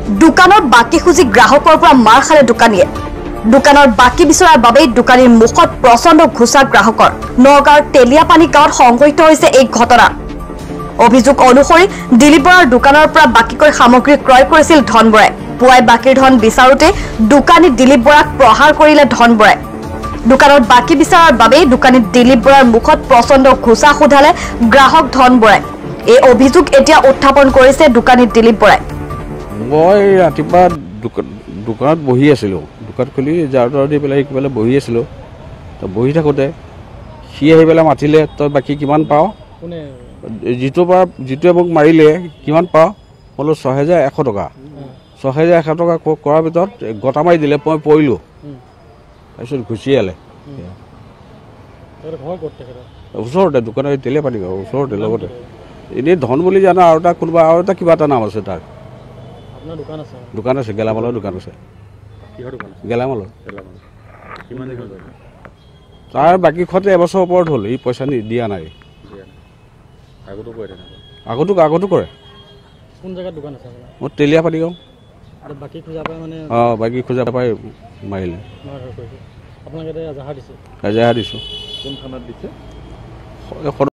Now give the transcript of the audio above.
দোকানৰ বাকি খুজি গ্ৰাহকৰ পৰা মাৰ খালে দোকানীয়ে দোকানৰ বাকি বিচৰাৰ বাবে দোকানীৰ মুখত প্ৰচণ্ড ঘোষা গ্ৰাহকৰ নগাঁৱৰ তেলিয়াপানী গাঁৱত সংঘটিত হৈছে এই ঘটনা অভিযোগ অনুসৰি দিলীপ বৰাৰ দোকানৰ পৰা বাকিকৈ সামগ্ৰী ক্ৰয় কৰিছিল ধন বৰাই পুৱাই বাকিৰ ধন বিচাৰোতে দোকানী দিলীপ বৰাক প্ৰহাৰ কৰিলে ধন বৰাই দোকানৰ বাকি বিচাৰাৰ বাবে দোকানী দিলীপ বৰাৰ মুখত প্ৰচণ্ড ঘোষা সোধালে গ্ৰাহক ধন বৰাই এই অভিযোগ এতিয়া উত্থাপন কৰিছে দোকানী দিলীপ বৰাই মই ৰাতিপুৱা দোকানত বহি আছিলোঁ দোকান খুলি জাৰ জাৰ দি পেলাই কিবা বহি আছিলোঁ তো বহি থাকোঁতে সি আহি পেলাই মাতিলে তই বাকী কিমান পাওঁ যিটোৱে মোক মাৰিলে কিমান পাওঁ বোলো ৬,১০০ টকা ৬,১০০ টকা কৰাৰ ভিতৰত গটা মাৰি দিলে মই পৰিলোঁ তাৰপিছত গুচিয়ালে ওচৰতে দোকানৰ তেলিয়াপানী গাঁও ওচৰতে লগতে এনেই ধন বুলি জানো আৰু এটা কোনোবা আৰু এটা কিবা এটা নাম আছে তাৰ দোকান আছে গেলামালৰ দোকান আছে গেলামালৰ তাৰ বাকী খতে এবছৰ ওপৰত হ'ল ই পইচা দিয়া নাই আগতো কৰে মোৰ তেলিয়াপানী গাঁও বাকী খোজা পাই মাৰিলে এজাহাৰ দিছোঁ